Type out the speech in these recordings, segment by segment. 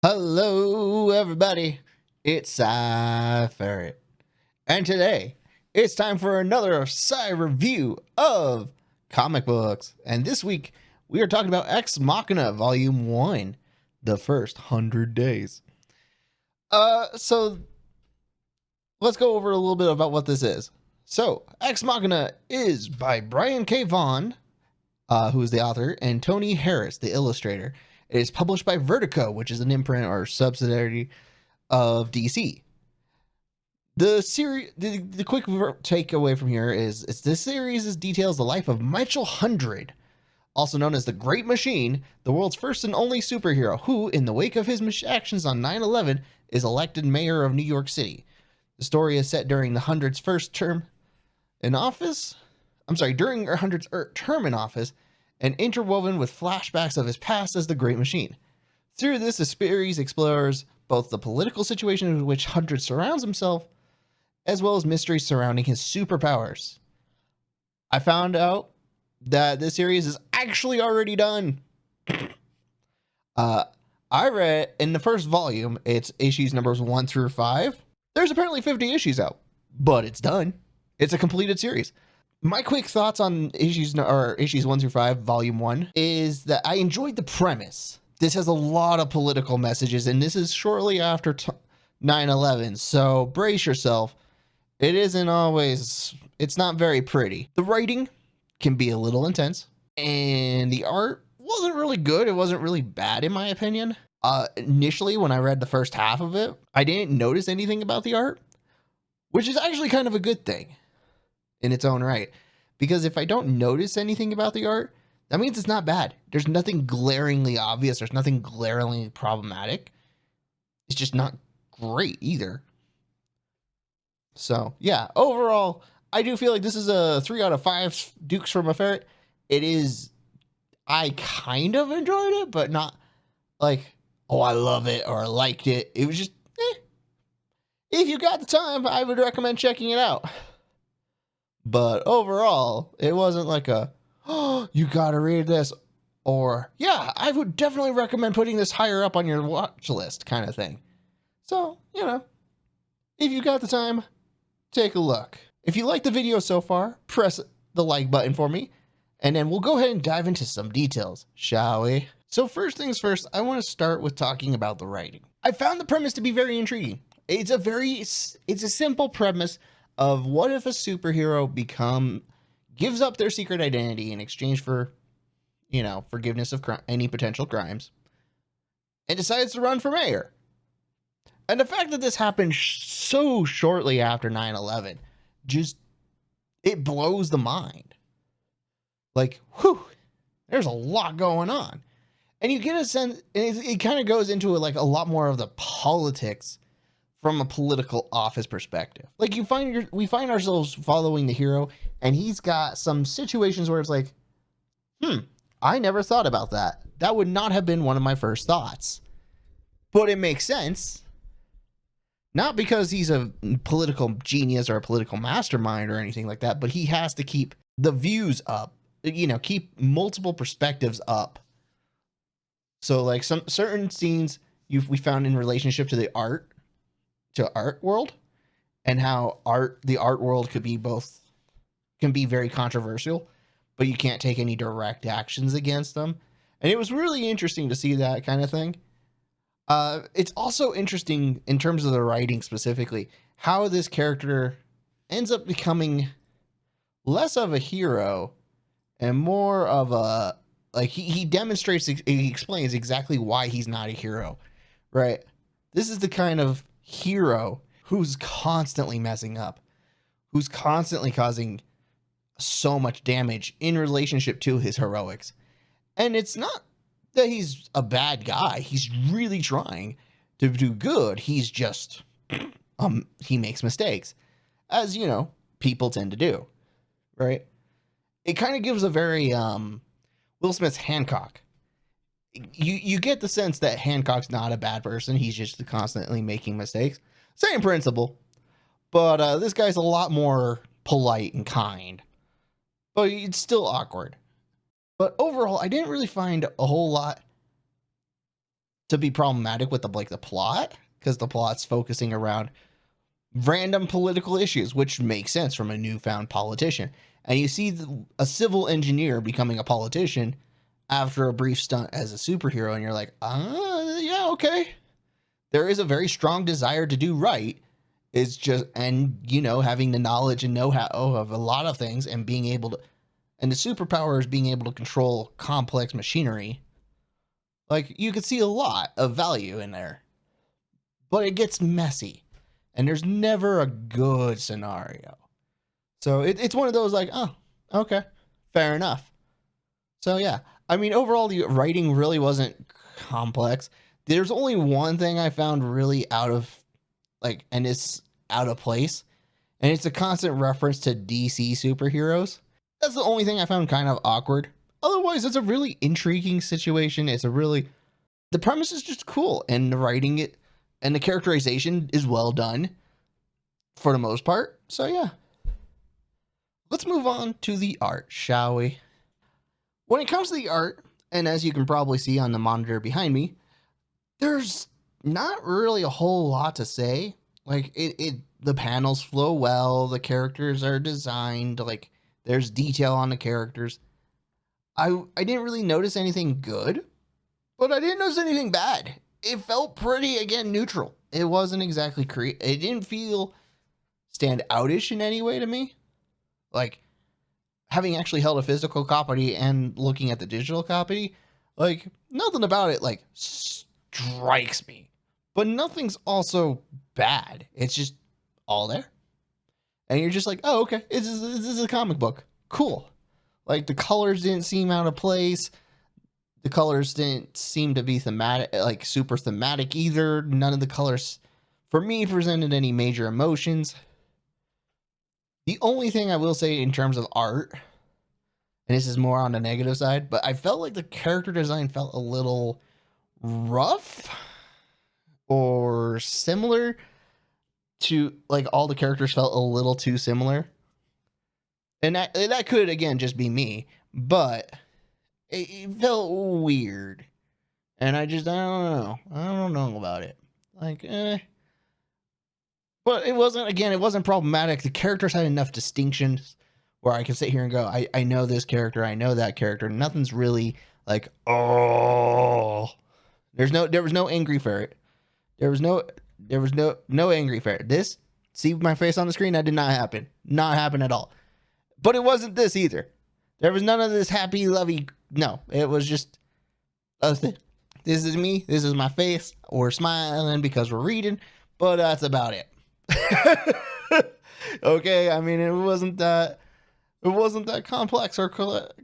Hello, everybody. It's PsyFerret, and today it's time for another review of comic books. And this week we are talking about Ex Machina Volume 1, the first 100 days. So let's go over a little bit about what this is. So, Ex Machina is by Brian K. Vaughan, who is the author, and Tony Harris, the illustrator. It is published by Vertigo, which is an imprint or subsidiary of DC. The series, the quick takeaway from here is this series details the life of Mitchell Hundred, also known as the Great Machine, the world's first and only superhero, who, in the wake of his actions on 9/11, is elected mayor of New York City. The story is set during the Hundred's first term in office. During Hundred's term in office, and interwoven with flashbacks of his past as the Great Machine. Through this, the series explores both the political situation in which Hundred surrounds himself, as well as mysteries surrounding his superpowers. I found out that this series is actually already done. I read in the first volume, it's issues numbers 1 through 5. There's apparently 50 issues out, but it's done. It's a completed series. My quick thoughts on issues 1 through 5, volume 1, is that I enjoyed the premise. This has a lot of political messages, and this is shortly after 9/11, so brace yourself. It isn't always, it's not very pretty. The writing can be a little intense, and the art wasn't really good. It wasn't really bad, in my opinion. Initially, when I read the first half of it, I didn't notice anything about the art, which is actually kind of a good thing in its own right. Because if I don't notice anything about the art, that means it's not bad. There's nothing glaringly obvious. There's nothing glaringly problematic. It's just not great either. So, yeah, overall, I do feel like this is a 3 out of 5 Dukes from a Ferret. It is, I kind of enjoyed it, but not like, oh, I love it or I liked it. It was just, if you got the time, I would recommend checking it out. But overall, it wasn't like a, oh, you gotta read this, or, yeah, I would definitely recommend putting this higher up on your watch list kind of thing. So, if you got the time, take a look. If you like the video so far, press the like button for me, and then we'll go ahead and dive into some details, shall we? So first things first, I want to start with talking about the writing. I found the premise to be very intriguing. It's a simple premise of what if a superhero gives up their secret identity in exchange for, forgiveness of any potential crimes, and decides to run for mayor. And the fact that this happened so shortly after 9/11, it blows the mind. Like, whew, there's a lot going on. And you get a sense, it kind of goes into a lot more of the politics from a political office perspective. Like we find ourselves following the hero, and he's got some situations where it's like, I never thought about that. That would not have been one of my first thoughts. But it makes sense. Not because he's a political genius or a political mastermind or anything like that, but he has to keep the views up, keep multiple perspectives up. So like some certain scenes we found in relationship to the art world, and how the art world can be very controversial, but you can't take any direct actions against them. And it was really interesting to see that kind of thing. It's also interesting in terms of the writing specifically, how this character ends up becoming less of a hero and more of a, like, he explains exactly why he's not a hero, right? This is the kind of hero who's constantly messing up, who's constantly causing so much damage in relationship to his heroics. And it's not that he's a bad guy. He's really trying to do good. He's just, he makes mistakes, as, people tend to do, right? It kind of gives a very, Will Smith's Hancock. You get the sense that Hancock's not a bad person. He's just constantly making mistakes. Same principle. But this guy's a lot more polite and kind. But it's still awkward. But overall, I didn't really find a whole lot to be problematic with the plot, because the plot's focusing around random political issues, which makes sense from a newfound politician. And you see a civil engineer becoming a politician after a brief stunt as a superhero, and you're like, yeah, okay. There is a very strong desire to do right. It's just, and having the knowledge and know-how of a lot of things, and being able to, and the superpower is being able to control complex machinery. Like, you could see a lot of value in there, but it gets messy, and there's never a good scenario. So it's one of those like, oh, okay, fair enough. So yeah, I mean, overall, the writing really wasn't complex. There's only one thing I found really out of place, and it's a constant reference to DC superheroes. That's the only thing I found kind of awkward. Otherwise, it's a really intriguing situation. The premise is just cool, and the writing and the characterization is well done for the most part. So yeah. Let's move on to the art, shall we? When it comes to the art, and as you can probably see on the monitor behind me, there's not really a whole lot to say. Like, the panels flow well, the characters are designed, like, there's detail on the characters. I didn't really notice anything good, but I didn't notice anything bad. It felt pretty, again, neutral. It wasn't exactly it didn't feel stand outish in any way to me. Like, having actually held a physical copy and looking at the digital copy, like, nothing about it, like, strikes me. But nothing's also bad. It's just all there. And you're just like, oh, okay, this is a comic book. Cool. Like, the colors didn't seem out of place. The colors didn't seem to be thematic, like, super thematic either. None of the colors, for me, presented any major emotions. The only thing I will say in terms of art, and this is more on the negative side, but I felt like the character design felt a little rough or similar to, like, all the characters felt a little too similar. And that could, again, just be me, but it felt weird. And I don't know. I don't know about it. Like, But it wasn't problematic. The characters had enough distinctions where I can sit here and go, I know this character, I know that character. Nothing's really like, oh. There was no angry ferret. There was no angry ferret. See my face on the screen? That did not happen. Not happen at all. But it wasn't this either. There was none of this happy, lovey. No, it was just this is me. This is my face. We're smiling because we're reading, but that's about it. Okay, I mean, it wasn't that complex or convoluted.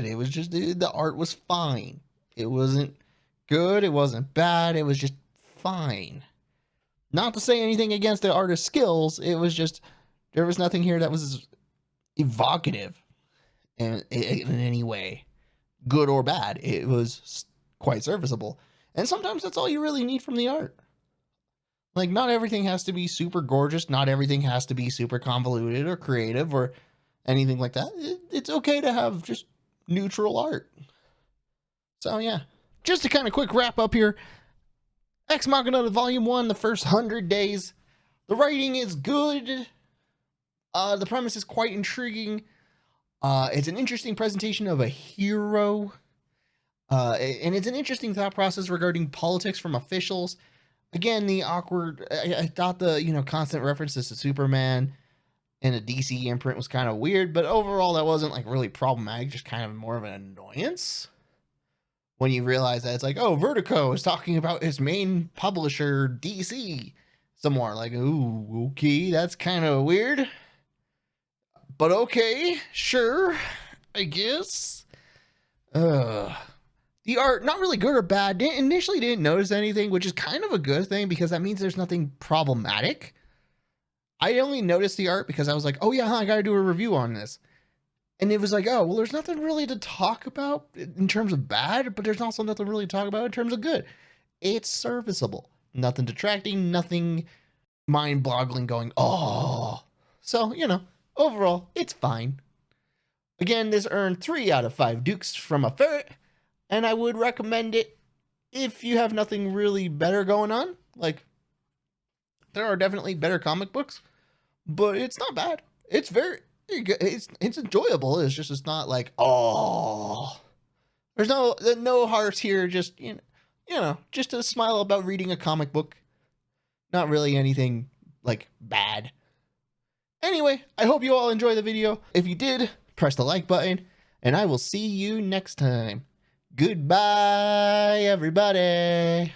It was just the art was fine. It wasn't good, it wasn't bad, it was just fine. Not to say anything against the artist's skills, it was just there was nothing here that was evocative in any way, good or bad. It was quite serviceable, and sometimes that's all you really need from the art. Like, not everything has to be super gorgeous. Not everything has to be super convoluted or creative or anything like that. It's okay to have just neutral art. So, yeah. Just to kind of quick wrap up here. Ex Machina Volume 1, the first 100 days. The writing is good. The premise is quite intriguing. It's an interesting presentation of a hero. And it's an interesting thought process regarding politics from officials. Again, the awkward, I thought the, constant references to Superman and a DC imprint was kind of weird, but overall that wasn't like really problematic, just kind of more of an annoyance. When you realize that it's like, oh, Vertigo is talking about his main publisher, DC, some more. Like, ooh, okay, that's kind of weird. But okay, sure, I guess. The art, not really good or bad. Initially didn't notice anything, which is kind of a good thing because that means there's nothing problematic. I only noticed the art because I was like, oh yeah, I gotta do a review on this. And it was like, oh, well, there's nothing really to talk about in terms of bad, but there's also nothing really to talk about in terms of good. It's serviceable. Nothing detracting, nothing mind-boggling going, oh. So, overall, it's fine. Again, this earned 3 out of 5 dukes from a ferret, and I would recommend it if you have nothing really better going on, like, there are definitely better comic books, but it's not bad. It's very good. It's enjoyable. It's just, it's not like, oh, there's no hearts here. Just, just a smile about reading a comic book. Not really anything like bad. Anyway, I hope you all enjoy the video. If you did, press the like button, and I will see you next time. Goodbye, everybody.